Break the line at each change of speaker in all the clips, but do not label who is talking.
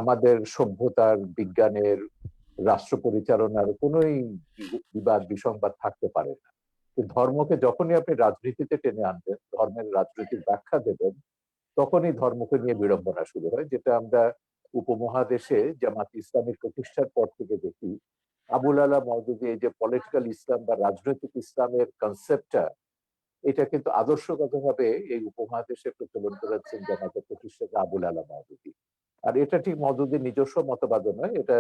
আমাদের সভ্যতার, বিজ্ঞানের, রাষ্ট্র পরিচালনার কোনোই বিবাদ বিসংবাদ থাকতে পারে না। ধর্মকে যখনই আপনি রাজনীতিতে টেনে আনবেন, ধর্মের রাজনৈতিক ব্যাখ্যা দেবেন, তখনই ধর্মকে নিয়ে বিড়ম্বনা শুরু হয়, যেটা আমরা উপমহাদেশে জামাত ইসলামের প্রতিষ্ঠার পর থেকে দেখি। আবুল আলা মওদুদি এই যে পলিটিক্যাল ইসলাম বা রাজনৈতিক ইসলামের কনসেপ্টটা, এটা কিন্তু আদর্শগতভাবে এই উপমহাদেশে প্রচলন করেছেন জামাতের প্রতিষ্ঠাতা আবুল আলা মওদুদি। আর এটা ঠিক মওদুদির নিজস্ব মতবাদ নয়, এটা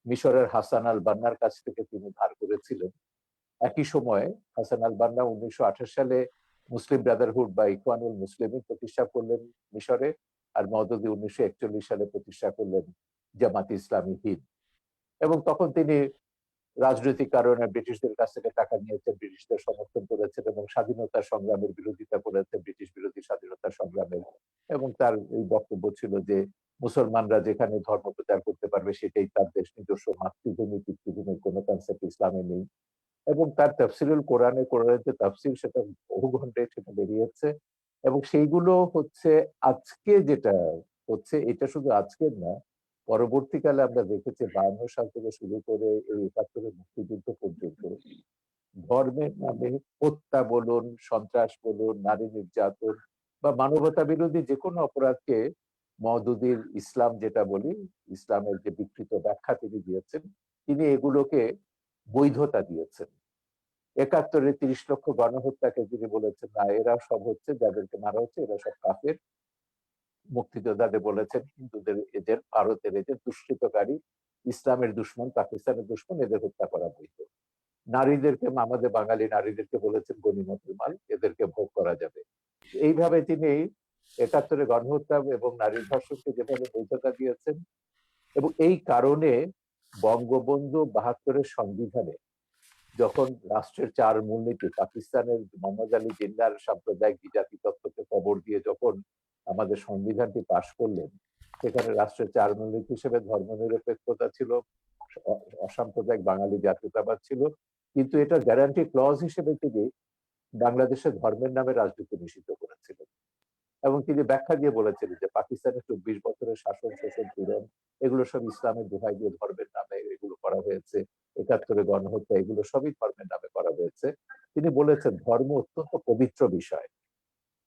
মিশরের হাসান আল বান্নার কাছ থেকে তিনি ধার করেছিলেন। একই সময়ে হাসান আল বান্না 1928 সালে মুসলিম ব্রাদারহুড বা ইখওয়ানুল মুসলিমিন প্রতিষ্ঠা করলেন মিশরে, আর মওদুদি 1941 সালে প্রতিষ্ঠা করলেন জামাত ইসলামী হিন্দ। এবং তখন তিনি রাজনৈতিক কারণে ব্রিটিশদের কাছ থেকে টাকা নিয়েছেন, ব্রিটিশদের সমর্থন করেছেন এবং স্বাধীনতা সংগ্রামের বিরোধিতা করেছেন, ব্রিটিশ বিরোধী স্বাধীনতা সংগ্রামের। এবং তার এই বক্তব্য ছিল যে মুসলমানরা যেখানে ধর্ম প্রচার করতে পারবে সেটাই তার দেশ, নিজস্ব মাতৃভূমি পিতৃভূমির কোনো কনসেপ্ট ইসলামে নেই। এবং তার তাফসিরুল কোরআনের যে তাফসির, সেটা বহু ঘন্টায় সেটা বেরিয়েছে। এবং সেইগুলো হচ্ছে আজকে যেটা হচ্ছে, এটা শুধু আজকের না, পরবর্তীকালে আমরা দেখেছি 52 সাল থেকে শুরু করে এই ৭১-এর মুক্তিযুদ্ধ পর্যন্ত ধর্মের নামে হত্যা বলুন, সন্ত্রাস বলুন, নারী নির্যাতন বা মানবতা বিরোধী যে কোনো অপরাধকে মওদুদির ইসলাম যেটা বলি, ইসলামের যে বিকৃত ব্যাখ্যা তিনি দিয়েছেন, তিনি এগুলোকে বৈধতা দিয়েছেন। ৭১-এর ৩০ লক্ষ গণহত্যাকে তিনি বলেছেন না, এরা সব হচ্ছে, যাদেরকে মারা হচ্ছে এরা সব কাফের। মুক্তিযোদ্ধাদের বলেছেন হিন্দুদের এদের, ভারতের এদের দুষ্কৃতকারী, ইসলামের দুশ্মন, পাকিস্তানের দুশ্মন, এদের হত্যা করা বৈধ। নারীদেরকে, আমাদের বাঙালি নারীদেরকে বলেছেন গনিমতের মাল, এদেরকে ভোগ করা যাবে। এইভাবে তিনি ৭১-এ গণহত্যা এবং নারী ধর্ষণকে যেভাবে বৈধতা দিয়েছেন, এবং এই কারণে বঙ্গবন্ধু ৭২-এর সংবিধানে যখন রাষ্ট্রের ৪ মূলনীতি, পাকিস্তানের মোহাম্মদ আলী জিন্নাহর সাম্প্রদায়িক দ্বিজাতি তত্ত্বকে কবর দিয়ে যখন আমাদের সংবিধানটি পাশ করলেন, সেখানে রাষ্ট্রের ৪ মূলনীতি হিসেবে ধর্মনিরপেক্ষতা ছিল, অসাম্প্রদায়িক বাঙালি জাতীয়তাবাদ ছিল, কিন্তু এটা গ্যারান্টি ক্লজ হিসেবে তিনি বাংলাদেশের ধর্মের নামে রাজনীতি নিষিদ্ধ করেছিলেন। এবং তিনি ব্যাখ্যা দিয়ে বলেছিলেন যে পাকিস্তানের ২৪ বছরের শাসন, শোষণ, পীড়ন, এগুলো সব ইসলামের দোহাই দিয়ে ধর্মের নামে এগুলো করা হয়েছে। ৭১-এ গণহত্যা, এগুলো সবই ধর্মের নামে করা হয়েছে। তিনি বলেছেন ধর্ম অত্যন্ত পবিত্র বিষয়,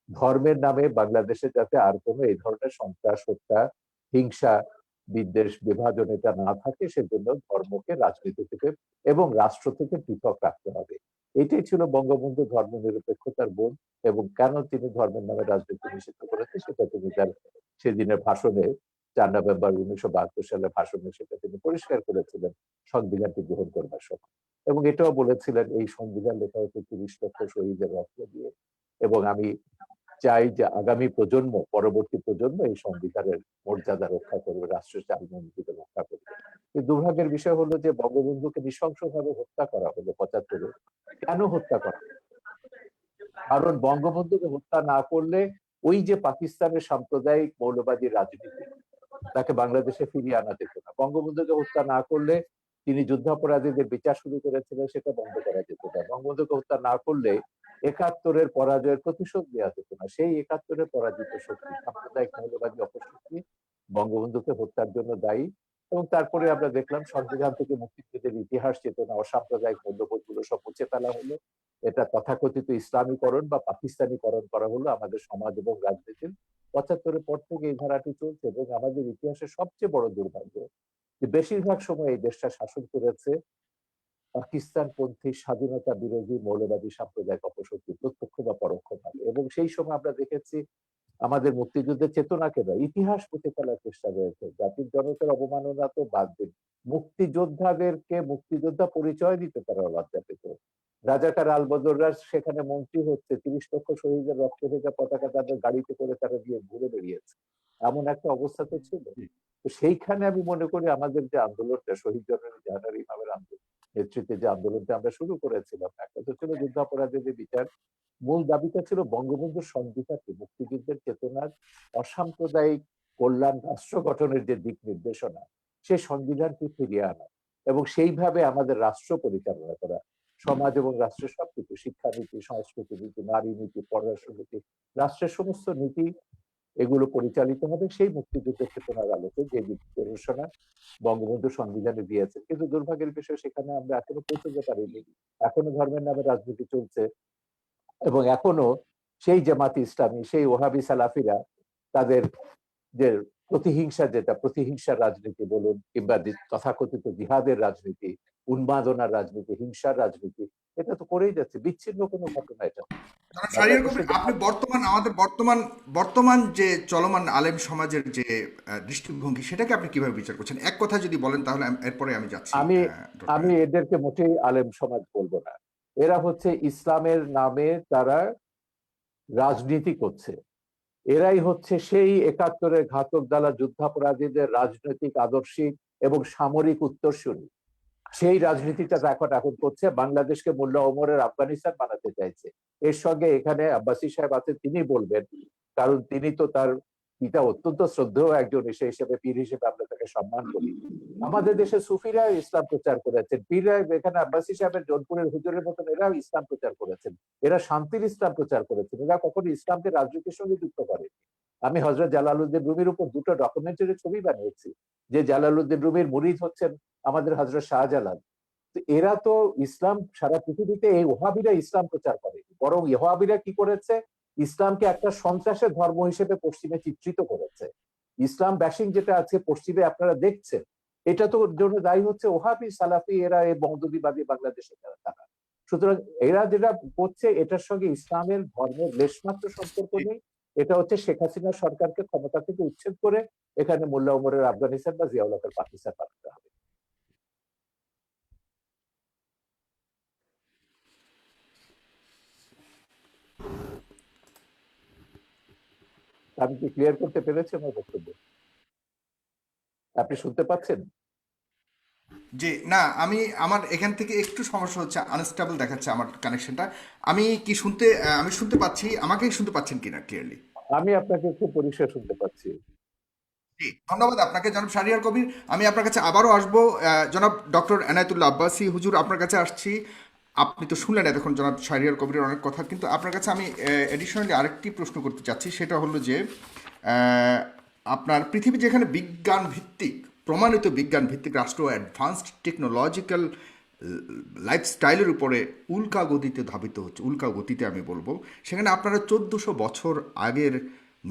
ধর্মের নামে বাংলাদেশে যাতে আর কোনো এই ধরনের সন্ত্রাস, হত্যা, হিংসা, বিদ্বেষ, বিভাজন এটা না থাকে, সেজন্য ধর্মকে রাজনীতি থেকে এবং রাষ্ট্র থেকে পৃথক রাখতে হবে। এটাই ছিল বঙ্গবন্ধু ধর্ম নিরপেক্ষতার বোধ। এবং কেন তিনি ধর্মের নামে রাজনীতি নিষিদ্ধ করেছেন সেটা তিনি তার সেদিনের ভাষণে, ৪ নভেম্বর ১৯৭২ সালে ভাষণে সেটা তিনি পরিষ্কার করেছিলেন সংবিধানটি গ্রহণ করবার সময়। এবং এটাও বলেছিলেন এই সংবিধান লেখা হচ্ছে ৩০ লক্ষ শহীদের রক্ত দিয়ে, এবং আমি চাই যে আগামী প্রজন্ম, পরবর্তী প্রজন্ম এই সংবিধানের মর্যাদা রক্ষা করবে, রাষ্ট্রের চালমনীতিকে রক্ষা করবে। কিন্তু দুর্ভাগ্যের বিষয় হলো যে বঙ্গবন্ধুকে নৃশংসভাবে হত্যা করা হলো ৭৫-এ। কেন হত্যা করা? কারণ বঙ্গবন্ধুকে হত্যা না করলে ওই যে পাকিস্তানের সাম্প্রদায়িক মৌলবাদী রাজনীতি, তাকে বাংলাদেশে ফিরিয়ে আনা যেত না। বঙ্গবন্ধুকে হত্যা না করলে তিনি যুদ্ধাপরাধীদের বিচার শুরু করেছিলেন, সেটা বন্ধ করা যেত না। বঙ্গবন্ধুকে হত্যা না করলে ৭১-এর পরাজয়ের প্রতিশোধ নেওয়া যেত না। সেই ৭১-এর পরাজিত শক্তি, সাম্প্রদায়িক মৌলবাদী অপশক্তি বঙ্গবন্ধুকে হত্যার জন্য দায়ী। এবং তারপরে আমরা দেখলাম সংবিধান থেকে মুক্তিযুদ্ধের ইতিহাস, চেতনা, অসাম্প্রদায়িক মূল্যবোধগুলো সব মুছে ফেলা হলো। এটা তথাকথিত ইসলামীকরণ বা পাকিস্তানিকরণ করা হলো আমাদের সমাজ এবং রাজনীতির। ৭৫-এর পর থেকে এই ধারাটি চলছে, এবং আমাদের ইতিহাসের সবচেয়ে বড় দুর্ভাগ্য যে বেশিরভাগ সময় এই দেশটা শাসন করেছে পাকিস্তানপন্থী স্বাধীনতা বিরোধী মৌলবাদী সাম্প্রদায়িক অপশক্তি, প্রত্যক্ষ বা পরোক্ষভাবে। এবং সেই সময় আমরা দেখেছি আমাদের মুক্তিযুদ্ধের চেতনাকে নয়, ইতিহাস মুছে ফেলার চেষ্টা রয়েছে। জাতির জনকের অবমাননা তো বাদ দিন, মুক্তিযোদ্ধাদেরকে মুক্তিযোদ্ধা পরিচয় দিতে তারা লজ্জা পেত। রাজাকার আলবদররা সেখানে মন্ত্রী হচ্ছে, ৩০ লক্ষ শহীদের রক্তে ভেজা পতাকা তাদের গাড়িতে করে তারা দিয়ে ঘুরে বেরিয়েছে, এমন একটা অবস্থা তো ছিল। তো সেইখানে আমি মনে করি আমাদের যে আন্দোলনটা, শহীদ জননী জাহানারা ইমামের আন্দোলন নেতৃত্বে যে আন্দোলনটা আমরা শুরু করেছিলাম, একটা তো ছিল যুদ্ধাপরাধীদের বিচার, মূল দাবিটা ছিল বঙ্গবন্ধুর সংবিধানকে, মুক্তিযুদ্ধের চেতনার, অসাম্প্রদায়িক কল্যাণ রাষ্ট্র গঠনের যে দিক নির্দেশনা, সেই সংবিধানকে ফিরিয়ে আনা এবং সেইভাবে আমাদের রাষ্ট্র পরিচালনা করা। সমাজ এবং রাষ্ট্রের সবকিছু, শিক্ষানীতি, সংস্কৃতি নীতি, নারী নীতি, পররাষ্ট্র নীতি, রাষ্ট্রের সমস্ত নীতি এগুলো পরিচালিত হবে সেই মুক্তিযুদ্ধের চেতনার আলোকে, যে নির্দেশনা বঙ্গবন্ধু সংবিধানে দিয়েছেন। কিন্তু দুর্ভাগ্যের বিষয়, সেখানে আমরা এখনো পৌঁছতে পারিনি। এখনো ধর্মের নামে রাজনীতি চলছে, এবং এখনো সেই জামাত ইসলামী, সেই ওহাবি সালাফিরা তাদের যে প্রতিহিংসার রাজনীতি বলুন, কিংবা তথাকথিত জিহাদের রাজনীতি, উন্মাদনার রাজনীতি, হিংসার রাজনীতি, এটা তো করেই যাচ্ছে। বিচ্ছিন্ন কোনো ঘটনা এটা না।
শাহরিয়ার
বাংলাদেশে
কবির, আপনি আমাদের বর্তমান যে চলমান আলেম সমাজের যে দৃষ্টিভঙ্গি, সেটাকে আপনি কিভাবে বিচার করছেন? এক কথা যদি বলেন তাহলে এরপরে আমি যাচ্ছি।
আমি আমি এদেরকে মোটেই আলেম সমাজ বলবো না। এরা হচ্ছে ইসলামের নামে তারা রাজনীতি করছে। এরাই হচ্ছে সেই ৭১-এর ঘাতক দালা যুদ্ধাপরাধীদের রাজনৈতিক, আদর্শিক এবং সামরিক উত্তরসূরি। সেই রাজনীতিটা এখন করছে, বাংলাদেশকে মোল্লা ওমরের আফগানিস্তান বানাতে চাইছে। এর সঙ্গে এখানে আব্বাসী সাহেব আছেন, তিনি বলবেন, কারণ তিনি তো তার পিতা অত্যন্ত শ্রদ্ধেয় একজন, সেই হিসেবে পীর হিসেবে আমরা তাকে সম্মান করি। আমাদের দেশে সুফিরা ইসলাম প্রচার করেছেন, পীররা এখানে আব্বাসী সাহেবের জোনপুরের হুজুরের মতন এরাও ইসলাম প্রচার করেছেন। এরা শান্তির ইসলাম প্রচার করেছেন, এরা কখনো ইসলামকে রাজনীতির সঙ্গে যুক্ত করেনি। আমি হযরত জালালউদ্দিন রুমির উপর ২টো ডকুমেন্টারি ছবি বানিয়েছি, যে জালালউদ্দিন রুমির মুরিদ হচ্ছেন আমাদের হযরত শাহজালাল। তো এরা তো ইসলাম সারা পৃথিবীতে, এই ওহাবিরা ইসলাম প্রচার করে, বরং ওহাবিরা কি করেছে, ইসলামকে একটা সন্ত্রাসের ধর্ম হিসেবে পশ্চিমে চিত্রিত করেছে। ইসলাম ব্যাশিং যেটা আছে পশ্চিমে আপনারা দেখছেন, এটা তো জন্য দায়ী হচ্ছে ওহাবি সালাফি, এরা এই মৌদুদিবাদী বাংলাদেশে তারা। সুতরাং এরা যেটা করছে, এটার সঙ্গে ইসলামের ধর্মের লেশমাত্র সম্পর্ক নেই। এটা হচ্ছে শেখ হাসিনা সরকারকে ক্ষমতা থেকে উচ্ছেদ করে এখানে মোল্লা ওমরের আফগানিস্তান বা জিয়াউল হকের পাকিস্তান বানাতে হবে। আমি কি ক্লিয়ার করতে পেরেছি আমার বক্তব্য? আপনি শুনতে পাচ্ছেন?
জি, না, আমার এখান থেকে একটু সমস্যা হচ্ছে, আনস্টেবল দেখাচ্ছে আমার কানেকশনটা। আমি শুনতে পাচ্ছি, আমাকে শুনতে পাচ্ছেন কিনা ক্লিয়ারলি?
আমি আপনাকে খুব পরিষ্কার শুনতে পাচ্ছি।
জি, ধন্যবাদ আপনাকে জনাব শাহরিয়ার কবির। আমি আপনার কাছে আবারও আসবো। জনাব ডক্টর এনায়েতুল্লাহ আব্বাসী হুজুর, আপনার কাছে আসছি। আপনি তো শুনলেন এতক্ষণ জনাব শাহরিয়ার কবিরের অনেক কথা, কিন্তু আপনার কাছে আমি এডিশনালি আরেকটি প্রশ্ন করতে চাচ্ছি। সেটা হলো যে আহ, আপনার পৃথিবী যেখানে বিজ্ঞান ভিত্তিক, প্রমাণিত বিজ্ঞান ভিত্তিক রাষ্ট্র, অ্যাডভান্সড টেকনোলজিক্যাল লাইফস্টাইলের উপরে উল্কা গতিতে ধাবিত হচ্ছে, উল্কা গতিতে আমি বলবো, সেখানে আপনারা ১৪০০ বছর আগের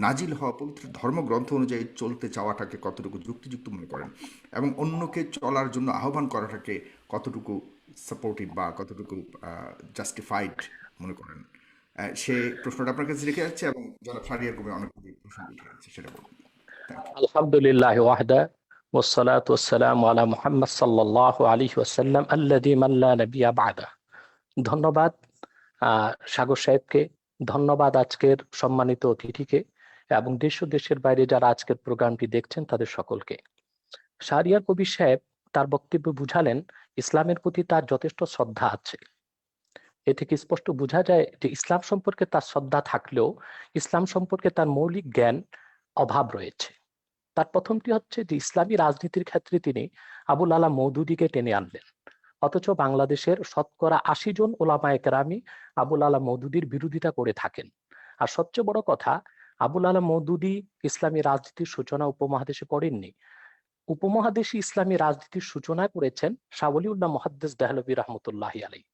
নাজিল হওয়া পবিত্র ধর্মগ্রন্থ অনুযায়ী চলতে চাওয়াটাকে কতটুকু যুক্তিযুক্ত মনে করেন, এবং অন্যকে চলার জন্য আহ্বান করাটাকে কতটুকু সাপোর্টিভ বা কতটুকু জাস্টিফাইড মনে করেন? সে প্রশ্নটা আপনার কাছে রেখে যাচ্ছে, এবং যারা ফারিয়ার কমে অনেক প্রশ্ন উঠে যাচ্ছে, সেটা বলুন। Thank you.
আলহামদুলিল্লাহ ওয়াহদা والصلاة والسلام على محمد صلى الله عليه وسلم الذي من لا نبي بعده। ধন্যবাদ সাগর সাহেবকে, ধন্যবাদ আজকের সম্মানিত অতিথিকে, এবং দেশ ও দেশের বাইরে যারা আজকের প্রোগ্রামটি দেখছেন তাদের সকলকে। শাহরিয়ার কবির সাহেব তার বক্তব্যে বুঝালেন ইসলামের প্রতি তার যথেষ্ট শ্রদ্ধা আছে। এ থেকে স্পষ্ট বোঝা যায় যে ইসলাম সম্পর্কে তার শ্রদ্ধা থাকলেও ইসলাম সম্পর্কে তার মৌলিক জ্ঞান অভাব রয়েছে। তার প্রথমটি হচ্ছে যে ইসলামী রাজনীতির ক্ষেত্রে তিনি আবুল আলা মওদুদীকে টেনে আনলেন, অথচ বাংলাদেশের শতকরা ৮০ জন ওলামায়ে কেরামি আবুল আলা মওদুদীর বিরোধিতা করে থাকেন। আর সবচেয়ে বড় কথা, আবুল আলা মওদুদী ইসলামী রাজনীতির সূচনা উপমহাদেশে করেননি। উপমহাদেশে ইসলামী রাজনীতির সূচনায় করেছেন শাহ ওলিউল্লাহ মুহাদ্দিস দেহলভী রহমতুল্লাহি আলাইহি,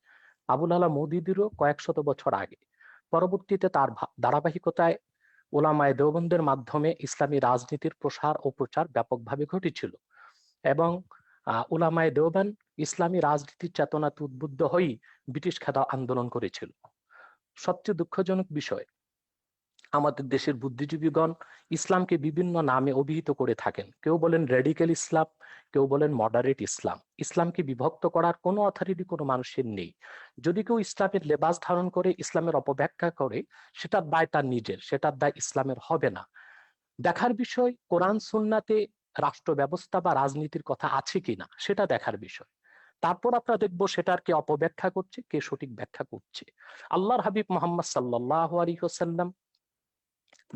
আবুল আলা মওদুদীরও কয়েক শত বছর আগে। পরবর্তীতে তার ধারাবাহিকতায় ওলামায়ে দেওবন্দের মাধ্যমে ইসলামী রাজনীতির প্রসার ও প্রচার ব্যাপকভাবে ঘটেছিল, এবং উলামায়ে দেওবন্দ ইসলামী রাজনীতির চেতনাতে উদ্বুদ্ধ হয়েই ব্রিটিশ খেদা আন্দোলন করেছিল। সবচেয়ে দুঃখজনক বিষয়, আমাদের দেশের বুদ্ধিজীবীগণ ইসলামকে বিভিন্ন নামে অভিহিত করে থাকেন। কেউ বলেন রেডিক্যাল ইসলাম, কেউ বলেন মডারেট ইসলাম। ইসলামকে বিভক্ত করার কোনো অথরিটি কোনো মানুষের নেই। যদি কেউ ইসলামের লেবাস ধারণ করে ইসলামের অপব্যাখ্যা করে, সেটার দায় তার নিজের, সেটার দায় ইসলামের হবে না। দেখার বিষয় কোরআন সুন্নাতে রাষ্ট্র ব্যবস্থা বা রাজনীতির কথা আছে কিনা, সেটা দেখার বিষয়। তারপর আমরা দেখবো সেটার কে অপব্যাখ্যা করছে, কে সঠিক ব্যাখ্যা করছে। আল্লাহর হাবিব মোহাম্মদ সাল্লাল্লাহু আলাইহি ওয়াসাল্লাম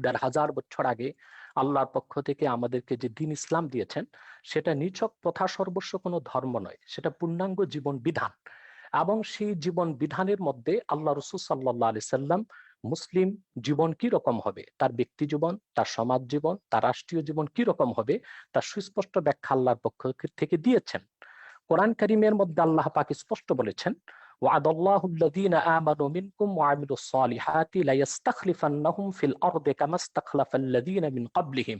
১৫০০ বছর আগে আল্লাহর পক্ষ থেকে আমাদেরকে যে দিন ইসলাম দিয়েছেন, সেটা নিছক প্রথা সর্বস্ব কোনো ধর্ম নয়, সেটা পূর্ণাঙ্গ জীবন বিধান। এবং সেই জীবন বিধানের মধ্যে আল্লাহ রাসূল সাল্লাল্লাহু আলাইহি সাল্লাম মুসলিম জীবন কি রকম হবে, তার ব্যক্তি জীবন, তার সমাজ জীবন, তার রাষ্ট্রীয় জীবন কি রকম হবে, তার সুস্পষ্ট ব্যাখ্যা আল্লাহর পক্ষ থেকে দিয়েছেন। কোরআন কারীমের মধ্যে আল্লাহ পাক স্পষ্ট বলেছেন, ওয়াদাল্লাহু আল্লাযীনা আমানু মিনকুম ওয়া আমিলুস সালিহাতি লায়াস্তাখলিফান্নাহুম ফিল আরদি কামা ইসতাখলাফাল্লাযীনা মিন ক্বাবলিহিম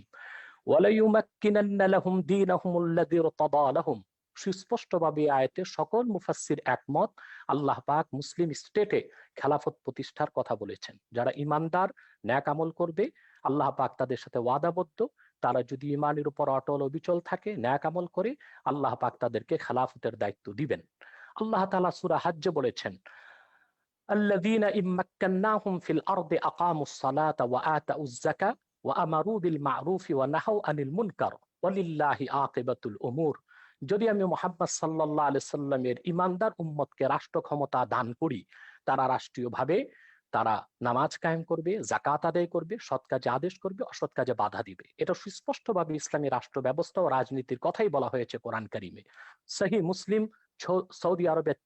ওয়া লাইউমাক্কিনান্না লাহুম দীনাহুম আল্লাযী ইরতাদা লাহুম। সুস্পষ্টভাবে আয়াতে সকল মুফাসসির একমত, আল্লাহ পাক মুসলিম স্টেটে খেলাফত প্রতিষ্ঠার কথা বলেছেন। যারা ইমানদার, ন্যাক আমল করবে, আল্লাহ পাক তাদের সাথে ওয়াদাবদ্ধ, তারা যদি ইমানের উপর অটল অবিচল থাকে, ন্যাক আমল করে, আল্লাহ পাক তাদেরকে খেলাফতের দায়িত্ব দিবেন। আল্লাহ তাআলা সূরা হজ্জে বলেছেন, الذين إن مكناهم في الأرض أقاموا الصلاة وآتوا الزكاة وأمروا بالمعروف ونهوا عن المنكر ولله عاقبة الأمور। যদি আমি মুহাম্মদ সাল্লাল্লাহু আলাইহি সাল্লামের ইমানদার উম্মতকে রাষ্ট্র ক্ষমতা দান করি, তারা রাষ্ট্রীয়ভাবে তারা নামাজ কায়েম করবে, যাকাত আদায় করবে, সৎ কাজে আদেশ করবে, অসৎ কাজে বাধা দিবে। এটা সুস্পষ্টভাবে ইসলামী রাষ্ট্র ব্যবস্থা ও রাজনীতির কথাই বলা হয়েছে কোরআন কারীমে। সহিহ মুসলিম, সৌদি আরবের